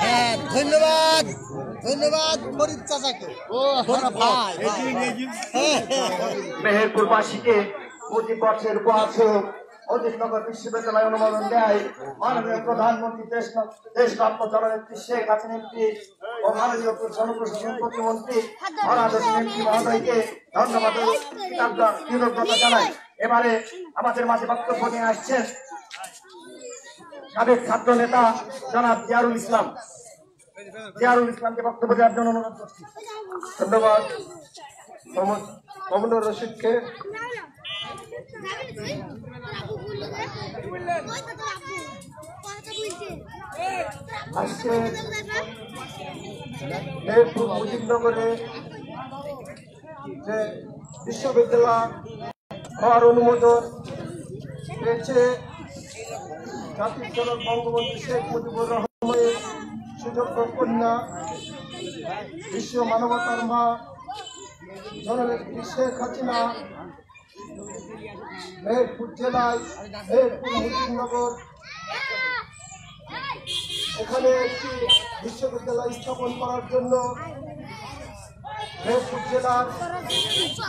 হ্যাঁ, ধন্যবাদ ধন্যবাদ ফরিদ চাচাকে। মেহেরপুরবাসীকে প্রতিবর্ষের উপহার স্বরূপ অজিতনগর বিশ্ববিদ্যালয় অনুমোদন দেয় মাননীয় প্রধানমন্ত্রী দেশরত্ন জননেত্রী শেখ হাসিনা এমপি ও মাননীয় জনপ্রশাসন প্রতিমন্ত্রী মহারাজ এমপি মহোদয়কে ধন্যবাদ ও কৃতজ্ঞতা জানাই। এবারে আমাদের মাঝে বক্তব্য নিয়ে আসছেন সাবেক ছাত্র নেতা জনাব জিয়ারুল ইসলামকে বক্তব্য দেওয়ার জন্য অনুরোধ করছি। ধন্যবাদ মামুনুর রশিদকে। আজকে মেহেরপুর মুজিবনগরে যে বিশ্ববিদ্যালয় হওয়ার অনুমোদন পেয়েছে জাতির জনক বঙ্গবন্ধু শেখ মুজিবুর রহমানের সুযোগ্য কন্যা বিশ্ব মানবতার মা জননেত্রী শেখ হাসিনা মেহেরপুর জেলায় মেহেরপুর মুজিবনগর এখানে একটি বিশ্ববিদ্যালয় স্থাপন করার জন্য মেহেরপুর জেলার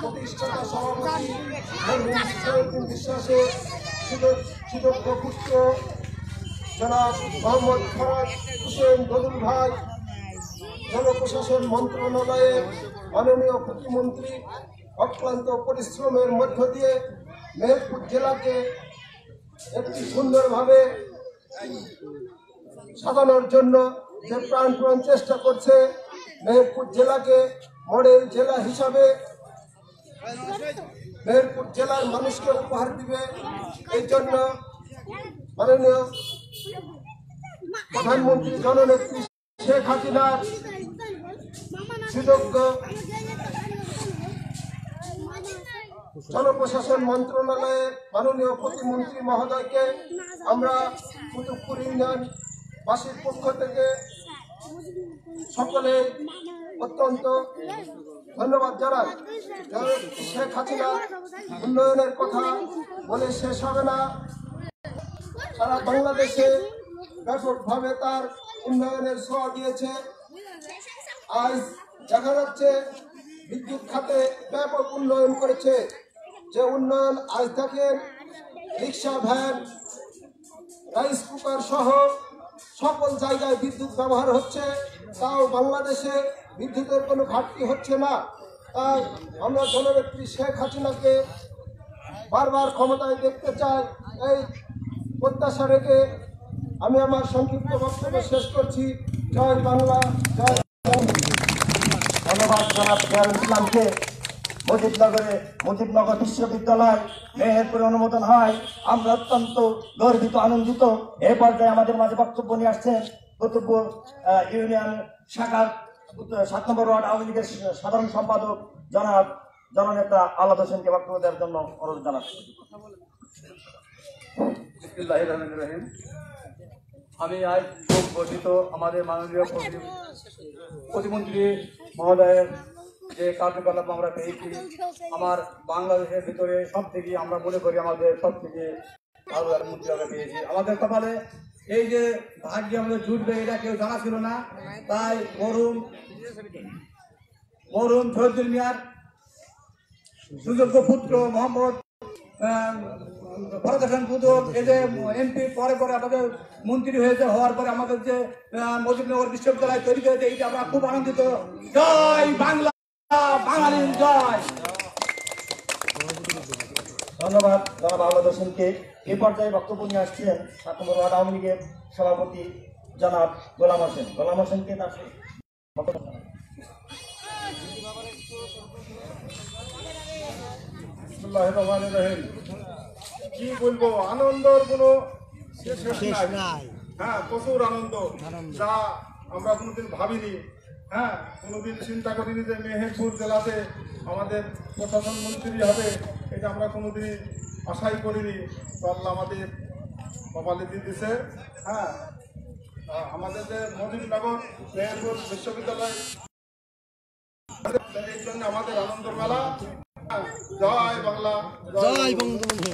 প্রতিষ্ঠাতা সভাপতি বিশ্বাসের সুযোগ্য পুত্র জনাব মোহাম্মদ ফরাজ হোসেন দলুল ভাই, জনপ্রশাসন মন্ত্রণালয়ের মাননীয় প্রতিমন্ত্রী অক্লান্ত পরিশ্রমের মধ্য দিয়ে মেহেরপুর জেলাকে একটি সুন্দরভাবে সাজানোর জন্য যে প্রাণপণ চেষ্টা করছে, মেহেরপুর জেলাকে মডেল জেলা হিসাবে মেহেরপুর জেলার মানুষকে উপহার দিবে। এই জন্য মাননীয় প্রধানমন্ত্রী জননেত্রী শেখ হাসিনার সুযোগ্য জনপ্রশাসন মন্ত্রণালয়ের মাননীয় প্রতিমন্ত্রী মহোদয়কে আমরা কুতুবপুর ইউনিয়ন বাসীর পক্ষ থেকে সকলে অত্যন্ত ধন্যবাদ জানাই। শেখ হাসিনা উন্নয়নের কথা বলে শেষ হবে না। সারা বাংলাদেশে ব্যাপকভাবে তার উন্নয়নের ছোঁয়া দিয়েছে। আজ দেখা যাচ্ছে বিদ্যুৎ খাতে ব্যাপক উন্নয়ন করেছে। যে উন্নয়ন আজ দেখেন রিক্সা, ভ্যান, রাইস কুকার সহ সকল জায়গায় বিদ্যুৎ ব্যবহার হচ্ছে, তাও বাংলাদেশে বিদ্যুতের কোনো ঘাটতি হচ্ছে না। তাই আমরা জননেত্রী শেখ হাসিনাকে বারবার ক্ষমতায় দেখতে চাই। এই প্রত্যাশা রেখে আমি আমার সংক্ষিপ্ত বক্তব্য শেষ করছি। জয় বাংলা, জয়। ধন্যবাদ জনাব জিয়ারুল ইসলামকে। মুজিবনগর বিশ্ববিদ্যালয় মেহেরপুরে অনুমোদন হয়, আমরা অত্যন্ত গর্বিত, আনন্দিত। এই পর্যায়ে আমাদের মাঝে বক্তব্য নিয়ে আসছেন কুতুবপুর ইউনিয়ন শাখার 7 নম্বর ওয়ার্ড আওয়ামী লীগের সাধারণ সম্পাদক জনাব জননেতা আলাদ হোসেনকে বক্তব্য দেওয়ার জন্য অনুরোধ জানাচ্ছি। আমি আজ খুব গর্বিত আমাদের মাননীয় প্রতিমন্ত্রী মহোদয়ের যে কার্যকলাপ আমরা পেয়েছি। আমার বাংলাদেশের ভিতরে সব থেকে আমরা মনে করি আমাদের সব থেকে ভালো মন্ত্রী আমরা পেয়েছি। আমাদের কপালে এই যে ভাগ্যে আমাদের জুটবে এটা কেউ জানা ছিল না। তাই মরহুম শহীদুল মিয়ার সুযোগ্য পুত্র মোহাম্মদ ফরাজ হোসেন দুদক এই যে এমপি পরে আমাদের মন্ত্রী হয়েছে, হওয়ার পরে আমাদের যে মুজিবনগর বিশ্ববিদ্যালয় তৈরি হয়েছে, এইটা আমরা খুব আনন্দিত। জয় বাংলা, বাঙালির জয়। ধন্যবাদ জনাব আলাদ হোসেনকে। এই পর্যায়ে বক্তব্য নিয়ে আসছেন 7 নম্বর ওয়ার্ড আওয়ামী লীগের সভাপতি জনাব গোলাম হোসেনকে তার কি বলবো, আনন্দর কোনো শেষ নাই। হ্যাঁ, প্রচুর আনন্দ, যা আমরা কোনোদিন ভাবিনি। হ্যাঁ, কোনোদিন চিন্তা করিনি যে মেহেরপুর জেলাতে আমাদের প্রশাসন মন্ত্রী হবে, এটা আমরা কোনোদিনই আশাই করিনি। তো আল্লাহ আমাদের কপালে দিয়ে দিছে। হ্যাঁ, আমাদের যে মুজিবনগর মেহেরপুর বিশ্ববিদ্যালয়, এই জন্য আমাদের আনন্দ মেলা। জয় বাংলা, জয় বঙ্গবন্ধু।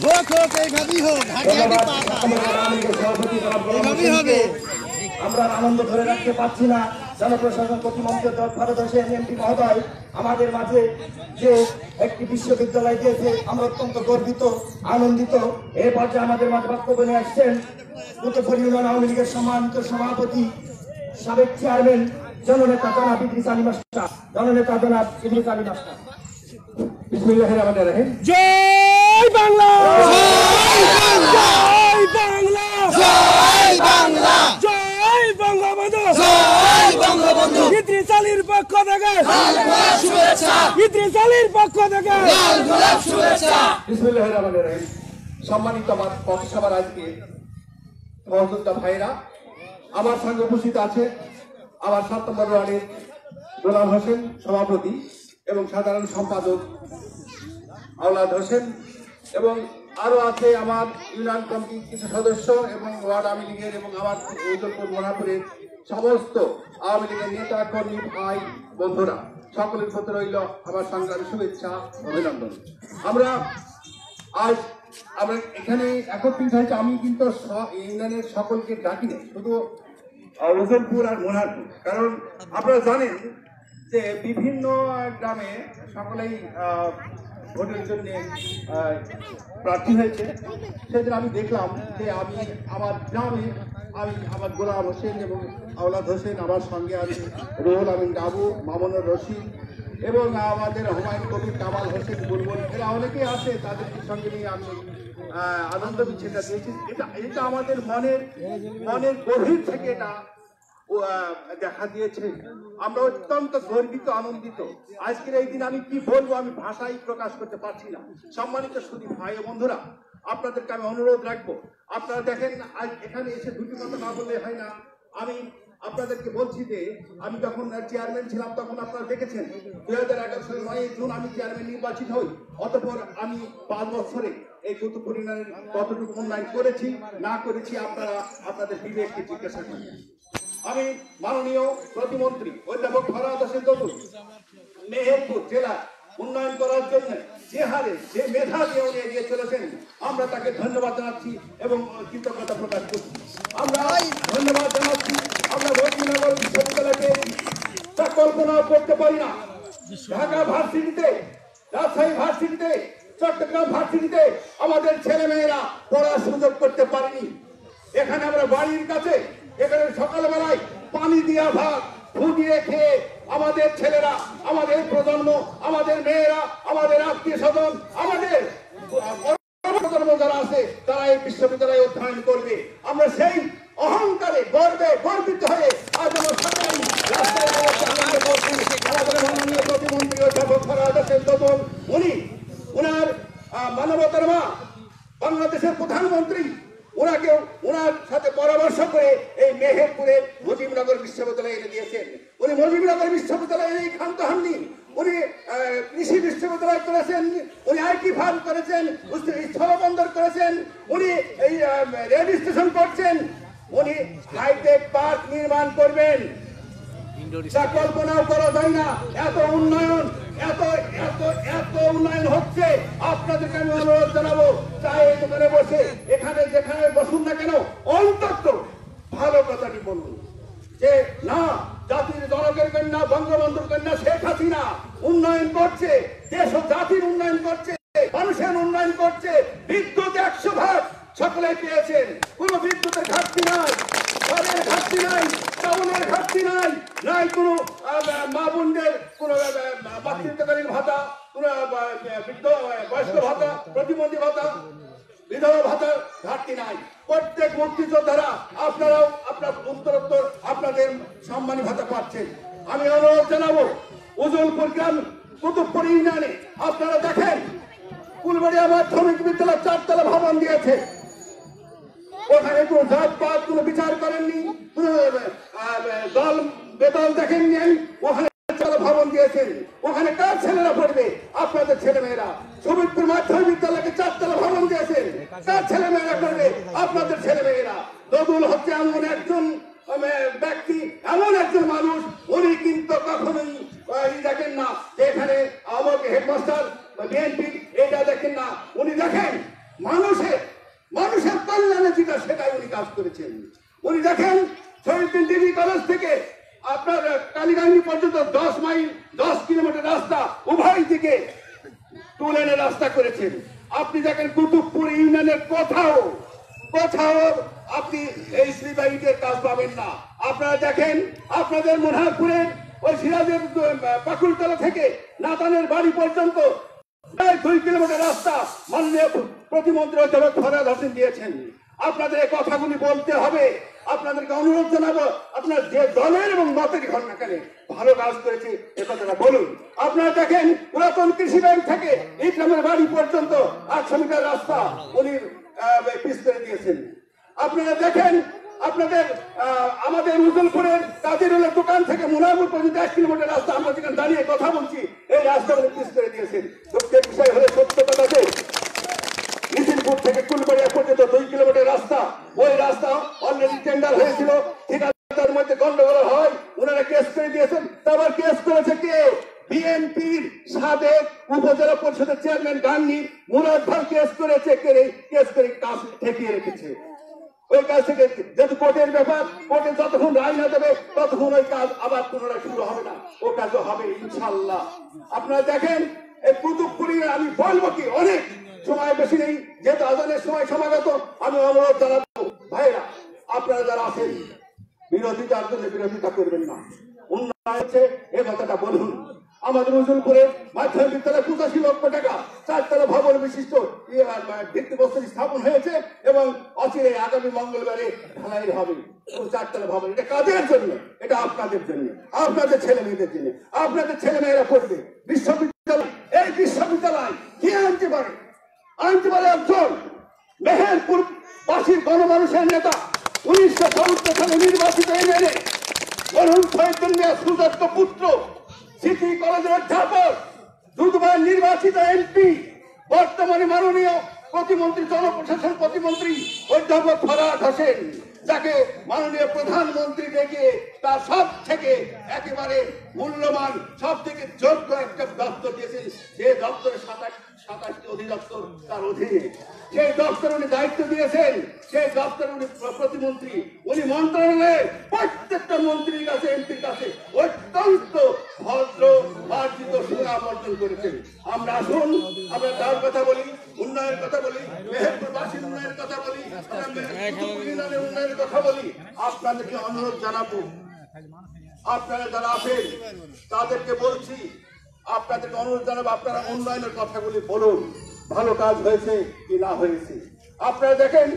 হোক হোক এইভাবেই হোক, হাঁটি হাঁটি পা পা এইভাবেই হবে। আমরা আনন্দ ধরে রাখতে পারছি না। জনপ্রশাসন প্রতিমন্ত্রী ফারুক হোসেন এমপি মহোদয় আমাদের মাঝে যে একটি বিশ্ববিদ্যালয় দিয়েছে, আমরা অত্যন্ত গর্বিত, আনন্দিত। এই পর্যায়ে আমাদের মাঝে বক্তব্য নিয়ে আসছেন কুতুবপুর ইউনিয়ন আওয়ামী লীগের সম্মানিত সভাপতি, সাবেক চেয়ারম্যান, জননেতা জনাব ইদ্রিস আলী মাস্টার। জননেতা জনাব ইদ্রিস আলী মাস্টার। বিসমিল্লাহির রহমানির রহিম। জয় বাংলা, জয় বাংলা, জয় বাংলা, জয় বঙ্গবন্ধু, জয় বঙ্গবন্ধু। ইদ্রিস আলীর পক্ষ থেকে লাল গোলাপ শুভেচ্ছা, ইদ্রিস আলীর পক্ষ থেকে লাল গোলাপ শুভেচ্ছা। বিসমিল্লাহির রহমানির রহিম। সম্মানিত পথসভার আজকে সহযোদ্ধা ভাইরা, আমার সঙ্গে উপস্থিত আছে আমার 7 নম্বর ওয়ার্ডের গোলাম হোসেন সভাপতি এবং সাধারণ সম্পাদক আওলাদ হোসেন, এবং আরো আছে আমার ইউনিয়ন কমিটির কিছু সদস্য এবং ওয়ার্ড আওয়ামী লীগের এবং আমার উদয়পুর মোনাপুরের সমস্ত আওয়ামী লীগের নেতা কর্মী ভাই বন্ধুরা, সকলের প্রতি রইল আমার সংগ্রামী শুভেচ্ছা, অভিনন্দন। আমরা এখানে একত্রিত হয়েছে। আমি কিন্তু ইউনিয়নের সকলকে ডাকি না, শুধু উদয়পুর আর মোনারপুর, কারণ আপনারা জানেন যে বিভিন্ন গ্রামে সকলেই ভোটের জন্য প্রার্থী হয়েছে। সেদিন আমি দেখলাম যে আমি আমার গ্রামে আমার গোলাম হোসেন এবং আওলাদ হোসেন, আমার সঙ্গে আছে রুহুল আমিন ডাবু, মামুনুর রশিদ এবং আমাদের হুমায়ুন কবির, কামাল হোসেন বুলবুল, এরা অনেকেই আছে। তাদেরকে সঙ্গে নিয়ে আমি আনন্দ বিচ্ছেদটা দিয়েছি। এটা আমাদের মনের গভীর থেকে এটা দেখা দিয়েছে। আমরা অত্যন্ত গর্বিত, আনন্দিত। আজকের এই দিন আমি কি বলবো, আমি ভাষায় প্রকাশ করতে পারছি না। সম্মানিত সুধী ভাই ও বন্ধুরা, আপনাদেরকে আমি অনুরোধ রাখবো, আপনারা দেখেন আজ এখানে এসে দুটি কথা না বললে হয় না। আমি আপনাদেরকে বলছি যে আমি যখন চেয়ারম্যান ছিলাম তখন আপনারা দেখেছেন 2011 সালের 9 জুন আমি চেয়ারম্যান নির্বাচিত হই। অতঃপর আমি 5 বছরে এই কুতুবপুর ইউনিয়নের কতটুকু উন্নয়ন করেছি না করেছি আপনারা আপনাদের বিবেককে জিজ্ঞাসা করেন। আমি মাননীয় প্রতিমন্ত্রী অধ্যাপক ফারুক হোসেন মেহেরপুর জেলা উন্নয়ন করার জন্য যে হারে যে মেধা দিয়ে উনি এগিয়ে চলেছেন, আমরা তাকে ধন্যবাদ জানাচ্ছি এবং কৃতজ্ঞতা প্রকাশ করছি। আমরা ধন্যবাদ জানাচ্ছি। আমরা মজিবনগর বিশ্ববিদ্যালয়কে তা কল্পনা করতে পারি না। ঢাকা ভার্সিটিতে, রাজশাহী ভার্সিটিতে, চট্টগ্রাম ভার্সিটিতে আমাদের ছেলে মেয়েরা পড়ার সুযোগ করতে পারেনি। এখানে আমরা বাড়ির কাছে, এখানে সকালবেলায় পানি দিয়া ভাত ফুটিয়ে খেয়ে আমাদের ছেলেরা, আমাদের প্রজন্ম, আমাদের মেয়েরা, আমাদের আত্মীয় স্বজন, আমাদের প্রজন্ম যারা আছে তারা এই বিশ্ববিদ্যালয়ে অধ্যয়ন করবে। আমরা সেই অহংকারে গর্বিত হয়ে আজ আমার সরকারি রাস্তায় আমাদের মাননীয় প্রতিমন্ত্রী অধ্যাপক ফারুক হোসেন দোদল, উনি ওনার মানবতার মা বাংলাদেশের প্রধানমন্ত্রী, ওনার সাথে পরামর্শ করে এই মেহেরপুরে মুজিবনগর বিশ্ববিদ্যালয় এনে দিয়েছেন। উনি মুজিবনগর বিশ্ববিদ্যালয়ে এই ক্ষান্ত হননি, উনি কৃষি বিশ্ববিদ্যালয় করেছেন, উনি আইটি ফার্ম করেছেন, স্থলবন্দর করেছেন, উনি এই রেল স্টেশন করছেন, উনি হাইটেক পার্ক নির্মাণ করবেন। তা কল্পনাও করা যায় না। এত উন্নয়ন, এত এত এত উন্নয়ন হচ্ছে। আপনাদেরকে আমি অনুরোধ জানাবো, চায়ের দোকানে বসে এখানে যেখানে বসুন না কেন, অন্তত ভালো কথাটি বলুন যে না, জাতির জনকের কন্যা বঙ্গবন্ধুর কন্যা শেখ হাসিনা উন্নয়ন করছে, দেশ ও জাতির উন্নয়ন করছে, মানুষের উন্নয়ন করছে। বিদ্যুৎ 100 ভাগ সকলে পেয়েছেন, কোন বিদ্যুতের ঘাটতি নাই, ঘরের ঘাটতি নাই, চাউলের ঘাটতি নাই, নাই কোনো মা বোনদের কোন মাতৃত্বকালীন ভাতা, কোন বয়স্ক ভাতা, প্রতিবন্ধী ভাতা, বিধবা ভাতার ঘাটতি নাই। প্রত্যেক মুক্তিযোদ্ধারা আপনারাও উত্তরোত্তর আপনাদের সম্মানী ভাতা পাচ্ছেন। আমি অনুরোধ জানাবো, উজলপুর গ্রাম কুতুবপুর ইউনিয়নে আপনারা দেখেন ফুলবাড়িয়া মাধ্যমিক বিদ্যালয় 4 তলা ভবন দিয়েছে। ওখানে কোনো জাত পাত কোনো বিচার করেননি, কোন দল বেদল দেখেননি। ওখানে ভবন দিয়েছেন, ওখানে কার ছেলেরা পড়বে? আপনাদের ছেলে মেয়েরা। শোভিতপুর মাধ্যমিক বিদ্যালয়কে 4 তলা ভবন দিয়েছেন, কার ছেলে মেয়েরা করবে? আপনাদের ছেলে মেয়েরা। দোদুল হচ্ছে এমন একজন ব্যক্তি, এমন একজন মানুষ, উনি কিন্তু কখনোই দেখেন না যে এখানে আমাকে হেডমাস্টার বিএনপি এটা দেখেন না। উনি দেখেন মানুষের কল্যাণে যেটা সেটাই উনি কাজ করেছেন। উনি দেখেন শহীদুদ্দিন ডিগ্রি কলেজ থেকে আপনার কালীগঞ্জ পর্যন্ত 10 কিলোমিটার রাস্তা উভয় দিকে টুলেনের রাস্তা করেছেন। আপনি দেখেন কুতুবপুর ইউনিয়নের কোথাও আপনি এই স্লিপার ইটের কাজ পাবেন না। আপনারা দেখেন আপনাদের মনোহরপুরের ওই সিরাজের পাকুলতলা থেকে নাতানের বাড়ি পর্যন্ত 2 কিলোমিটার রাস্তা মাননীয় প্রতিমন্ত্রী অধ্যাপক ফরহাদ হোসেন দিয়েছেন। আপনাদের এই কথাগুলি বলতে হবে। আপনাদেরকে অনুরোধ জানাবো, আপনার যে দলের এবং মতের ঘর না কেন ভালো কাজ করেছে এ কথাটা বলুন। আপনারা দেখেন পুরাতন কৃষি ব্যাংক থেকে ইকরামের বাড়ি পর্যন্ত 800 মিটার রাস্তা উনি পিস করে দিয়েছেন। আপনারা দেখেন আপনাদের আমাদের উজ্জ্বলপুরের কাদিরুলের দোকান থেকে মুনাফুর পর্যন্ত 1 কিলোমিটার রাস্তা আমরা যেখানে দাঁড়িয়ে কথা বলছি এই রাস্তাগুলো পিস করে দিয়েছেন। দুঃখের বিষয় হলে সত্য কথাতে নিতিনপুর থেকে কুলবাড়িয়া পর্যন্ত 2 কিলোমিটার রাস্তা, ওই রাস্তা অলরেডি টেন্ডার হয়েছিল, ঠিকাদারের মধ্যে গন্ডগোল হয়, ওনারা কেস করে দিয়েছেন। তারপর কেস করেছে কে? বিএনপির সাবেক উপজেলা পরিষদের চেয়ারম্যান গান্ধী মুরাদ ভাই কেস করেছে, কেস করে কাজ ঠেকিয়ে রেখেছে। ওই কাজ থেকে যেহেতু কোর্টের ব্যাপার, কোর্টে যতক্ষণ রায় না দেবে ততক্ষণ ওই কাজ আবার পুনরায় শুরু হবে না, ও কাজও হবে ইনশাল্লাহ। আপনারা দেখেন এই কুতুবপুরি আমি বলবো কি অনেক সময় বেশি নেই, যেহেতু আজানের সময় সমাগত, আমি অনুরোধ জানাবো ভাইরা আপনারা যারা আছেন বিরোধিতার জন্য বিরোধিতা করবেন না, উন্নয়ন হচ্ছে এ কথাটা বলুন। আমাদের উজ্জ্বলপুরে মাধ্যমিক বিদ্যালয়ে 85 লক্ষ টাকা 4 তলা ভবন বিশিষ্ট ভিত্তিপ্রস্তর স্থাপন হয়েছে এবং অচিরে আগামী মঙ্গলবারে ঢালাই হবে 4 তলা ভবন। এটা কাদের জন্য? এটা আপনাদের জন্য, আপনাদের ছেলে মেয়েদের জন্য। আপনাদের ছেলে মেয়েরা পড়বে বিশ্ববিদ্যালয়। এই বিশ্ববিদ্যালয় কে আনতে পারে? একজন মেহেরপুর বাসীর গণমানুষের নেতা 1974 সালে নির্বাচিত এমএলএ মরহুম শহীদুল মিয়া সুজাত পুত্র, সিটি কলেজের অধ্যাপক, দুবার নির্বাচিত এমপি, বর্তমানে মাননীয় প্রতিমন্ত্রী, জনপ্রশাসন প্রতিমন্ত্রী অধ্যাপক ফরহাদ হোসেন, যাকে মাননীয় প্রধানমন্ত্রী ডেকে তার সব থেকে একেবারে মূল্যবান, সব থেকে যোগ্য একটা দপ্তর দিয়েছেন। যে দপ্তরের 27টি অধিদপ্তর তার অধীনে, সেই দপ্তর উনি দায়িত্ব দিয়েছেন। সেই দপ্তরে উনি প্রতিমন্ত্রী, উনি মন্ত্রণালয়ের প্রত্যেকটা মন্ত্রীর কাছে, এমপির কাছে অত্যন্ত ভদ্র মার্জিত সুনাম অর্জন করেছেন। আমরা আসুন আমরা তার কথা বলি, উন্নয়নের কথা বলি, মেহেরপুরবাসীর উন্নয়নের কথা বলি, উন্নয়নের কথা বলি। আপনাদেরকে অনুরোধ জানাবো, আপনারা যারা আছেন তাদেরকে বলছি, আপনাদেরকে অনুরোধ জানাবো আপনারা উন্নয়নের কথাগুলি বলুন, ভালো কাজ হয়েছে কি না হয়েছে। আপনারা দেখেন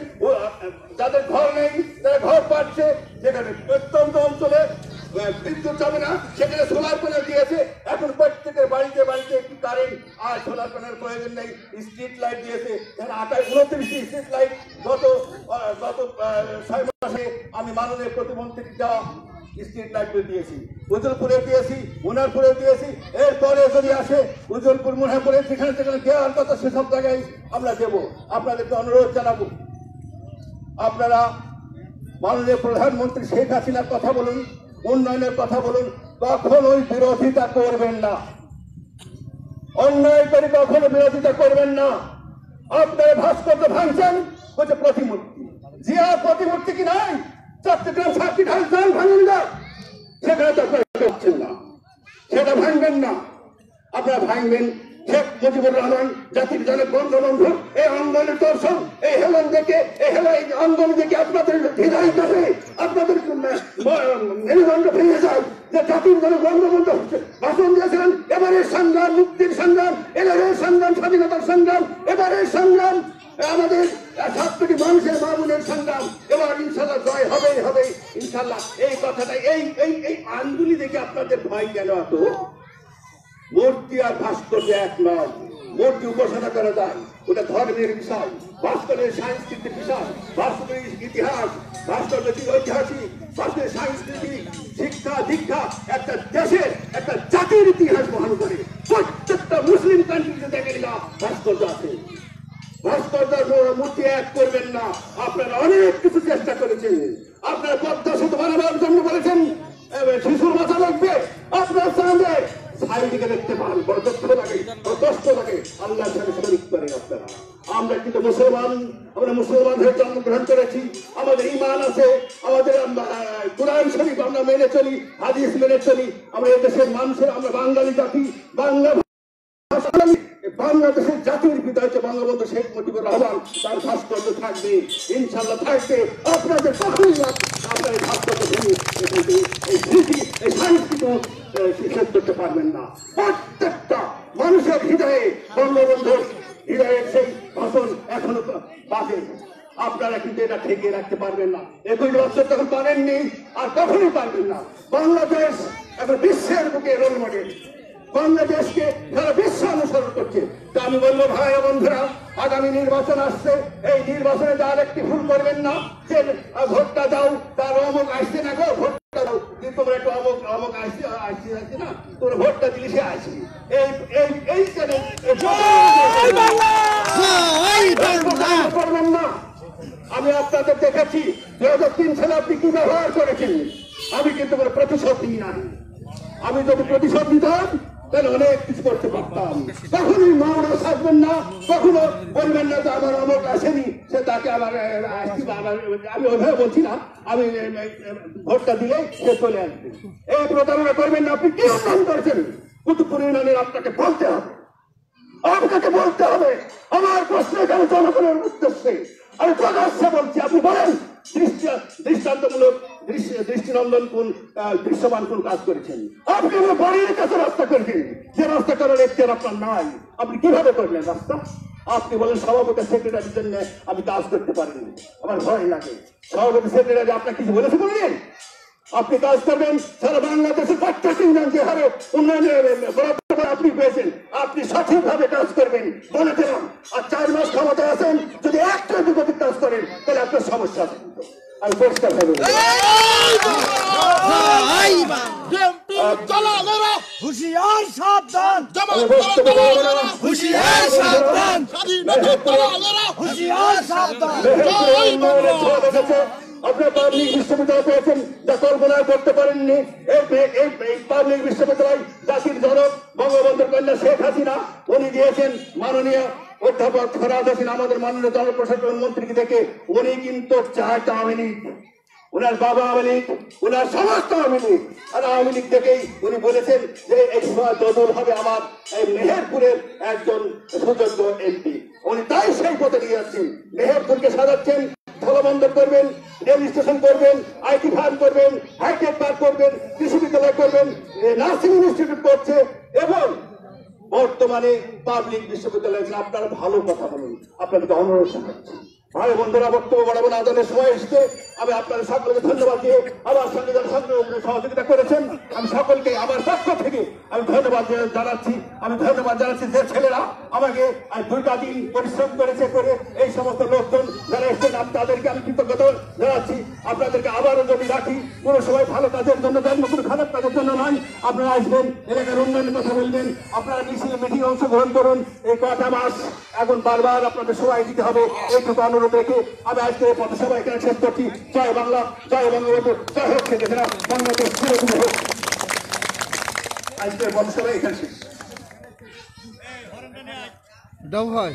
যাদের ঘর নেই তারা ঘর পাচ্ছে, যেখানে প্রত্যন্ত অঞ্চলে বিদ্যুৎ যাবে না সেখানে সোলার প্যানেল দিয়েছে। এখন প্রত্যেকের বাড়িতে বাড়িতে একটি কারেন্ট আর সোলার প্যানেল প্রয়োজন নেই, স্ট্রিট লাইট দিয়েছে। 29টি স্ট্রিট লাইট গত 6 মাসে আমি মাননীয় প্রতিমন্ত্রী দেওয়া স্ট্রিট লাইট দিয়েছি, উজ্জ্বলপুরে দিয়েছি, মুনারপুরে দিয়েছি। এরপরে যদি আসে উজ্জ্বলপুর, মুনারপুরে যেখানে যেখানে দেওয়ার কথা সেসব জায়গায় আমরা দেবো। আপনাদেরকে অনুরোধ জানাবো আপনারা মাননীয় প্রধানমন্ত্রী শেখ হাসিনার কথা বলুন, উন্নয়নের কথা বলুন, কখনোই বিরোধিতা করবেন না, অন্যায় করে কখনো বিরোধিতা করবেন না। আপনারা ভাস্কর্য ভাঙছেন হচ্ছে প্রতিমূর্তি, জিয়া প্রতিমূর্তি কি নাই? চট্টগ্রাম সার্কিট হাউস ভাঙেন না, সেখানে তো করছেন না, সেটা ভাঙবেন না। আপনারা ভাঙবেন শেখ মুজিবুর রহমান জাতির জনক বঙ্গবন্ধু এই আন্দোলনের দর্শন, এই হেলন দেখে, এই আন্দোলন দেখে আপনাদের হৃদয় ধরে আপনাদের মেরুদণ্ড ভেঙে যায় যে জাতির জনক বঙ্গবন্ধু ভাষণ দিয়েছিলেন এবারের সংগ্রাম মুক্তির সংগ্রাম, এবারের সংগ্রাম স্বাধীনতার সংগ্রাম, এবারের সংগ্রাম আমাদের 7 কোটি মানুষের মামুনের সংগ্রাম, এবার ইনশাল্লাহ জয় হবেই হবে ইনশাল্লাহ। এই কথাটা এই আন্দোলন দেখে আপনাদের ভয় কেন? এত মূর্তি আর ভাস্কর্য এক নয়, মূর্তি উপাসনা করা যায়, ওটা ধর্মের বিষয়, ভাস্করের সাংস্কৃতিক বিষয়, ভাস্করের ইতিহাস, ভাস্করের ঐতিহাসিক, ভাস্করের সাংস্কৃতিক শিক্ষা দীক্ষা একটা দেশের একটা জাতির ইতিহাস বহন করে। প্রত্যেকটা মুসলিম কান্ট্রিতে দেখেন না ভাস্কর্য আছে। ভাস্কর্য মূর্তি এক করবেন না। আপনারা অনেক কিছু চেষ্টা করেছেন, আপনারা পদ্মা সেতু বানাবার জন্য বলেছেন শিশুর মাথা লাগবে, আপনার সঙ্গে সাইডকে দেখতে পান, বড় দুঃখ লাগে, বড় কষ্ট লাগে, আল্লাহর সাথে শরীক করেন আপনারা। আমরা কিন্তু মুসলমান, আমরা মুসলমান হয়ে জন্মগ্রহণ করেছি, আমাদের ঈমান আছে, আমাদের কুরআন শরীফ আমরা মেনে চলি, হাদিস মেনে চলি। আমরা এদেশের মানুষের, আমরা বাঙালি জাতি, বাংলাদেশের জাতির পিতা হচ্ছে বঙ্গবন্ধু শেখ মুজিবুর রহমান। তার ভাস্কর্য থাকবে, ইনশাল্লাহ থাকবে। আপনাদের কখনই আপনার ভাস্কর্য এই স্মৃতি, এই সংস্কৃতি শেষ করতে পারবেন না। প্রত্যেকটা মানুষের হৃদয়ে বঙ্গবন্ধুর হৃদয়ের সেই ভাষণ এখনো বাজে। আপনারা কিন্তু এটা ঠেকে রাখতে পারবেন না। 21 বছর তখন পারেননি, আর কখনোই পারবেন না। বাংলাদেশ এখন বিশ্বের বুকে রোল মডেল, বাংলাদেশকে যারা বিশ্ব অনুসরণ করছে। তা আমি বলবো ভাই বন্ধুরা, আগামী নির্বাচন আসছে, এই নির্বাচনে যার একটি ভুল করবেন না যে ভোটটা দাও, তার অমুক আসছে না গো, ভোটটা দাও, তোমরা একটু অমুক আসছে না, তোমরা ভোটটা দিলে সে আসবে। এই করবেন না। আমি আপনাদের দেখেছি 2003 সালে আপনি কি ব্যবহার করেছেন। আমি কিন্তু কোনো প্রতিশোধ দিই না। আমি যদি প্রতিশোধ দিতাম তাহলে অনেক কিছু করতে পারতাম। কখনোই মাওনা থাকবেন না, কখনো বলবেন না যে আমার অমুক আসেনি, সে তাকে আমার আমি ওইভাবে বলছি না, আমি ভোটটা দিলে সে চলে আসবে। এই প্রতারণা করবেন না। আপনি কি উন্নয়ন করেছেন কুতুবপুর ইউনিয়নের, আপনাকে বলতে হবে, আপনাকে বলতে হবে। আমার প্রশ্ন এখানে জনগণের উদ্দেশ্যে আমি প্রকাশ্যে বলছি, আপনি বলেন দৃষ্টান্তমূলক দৃষ্টিনন্দন কোন দৃশ্যমান কোন কাজ করেছেন? আপনি আমার বাড়ির কাছে রাস্তা করেছেন, যে রাস্তা করার এখতিয়ার আপনার নাই। আপনি কিভাবে করলেন রাস্তা? আপনি বলেন সভাপতি সেক্রেটারির জন্য আমি কাজ করতে পারিনি, আমার ভয় লাগে। সভাপতি সেক্রেটারি আপনার কিছু বলেছে বললেন? আপনি কাজ করবেন সারা বাংলাদেশের প্রত্যেকটি যে হারে উন্নয়নের আপনি পেয়েছেন, আপনি সঠিকভাবে কাজ করবেন বলে দিলাম। আর 4 মাস ক্ষমতায় আছেন, যদি একটা দুর্গতির কাজ করেন তাহলে আপনার সমস্যা আছে। আমি পরিষ্কার ভাবে হুশিয়ার সাবধান, হুশিয়ার সাবধান, হুশিয়ার সাবধান। আপনার পাবলিক বিশ্ববিদ্যালয় পেয়েছেন যা কল্পনা করতে পারেননি। এই পাবলিক বিশ্ববিদ্যালয় জাতির জনক বঙ্গবন্ধুর কন্যা শেখ হাসিনা উনি দিয়েছেন। মাননীয় অধ্যাপক ফরহাদ হোসেন আমাদের মাননীয় জনপ্রশাসন মন্ত্রীকে দেখে উনি কিন্তু চায়টা আওয়ামী লীগ, উনার বাবা আওয়ামী লীগ, উনার সমস্ত আওয়ামী লীগ। আর আওয়ামী লীগ থেকেই উনি বলেছেন যে এই সময় দদুল হবে আমার এই মেহেরপুরের একজন সুযোগ্য এমপি। উনি তাই সেই পথে নিয়ে যাচ্ছেন। মেহেরপুরকে সাজাচ্ছেন, স্থলবন্দর করবেন, রেল স্টেশন করবেন, আইটি ফার্ম করবেন, হাইটেক পার্ক করবেন, কৃষি বিদ্যালয় করবেন, নার্সিং ইনস্টিটিউট করছে এবং বর্তমানে পাবলিক বিশ্ববিদ্যালয়। আপনারা ভালো কথা বলুন, আপনাদেরকে অনুরোধ জানাচ্ছি। ভাই বন্ধুরা, বক্তব্য বাড়াবো না, আদানের সময় এসছে। আমি আপনাদের সকলকে ধন্যবাদ দিয়ে আমার সঙ্গে যারা সহযোগিতা করেছেন আমি সকলকে আমার পক্ষ থেকে আমি ধন্যবাদ জানাচ্ছি। আমি ধন্যবাদ জানাচ্ছি যে ছেলেরা আমাকে 2টা দিন পরিশ্রম করেছে, করে এই সমস্ত লোকজন যারা এসছেন তাদেরকে আমি কৃতজ্ঞতা জানাচ্ছি। আপনাদেরকে আবারও যদি রাখি, কোনো সময় ভালো কাজের জন্য দেন, কোনো খারাপ কাজের জন্য নয়। আপনারা আসবেন, এলাকার উন্নয়নের কথা বলবেন, আপনারা মিটিংয়ে অংশগ্রহণ করুন। এই কটা মাস এখন বারবার আপনাদের সময় দিতে হবে, এইটুকু অনুরোধ রেখে আমি আজকে পথসভা এখানে শেষ করছি। জয় বাংলা, জয় বঙ্গবন্ধু, জয় হোক সেখানে বাংলাদেশ চিরদিন হোক। আজকের পথসভা এখানে শেষ। ভাই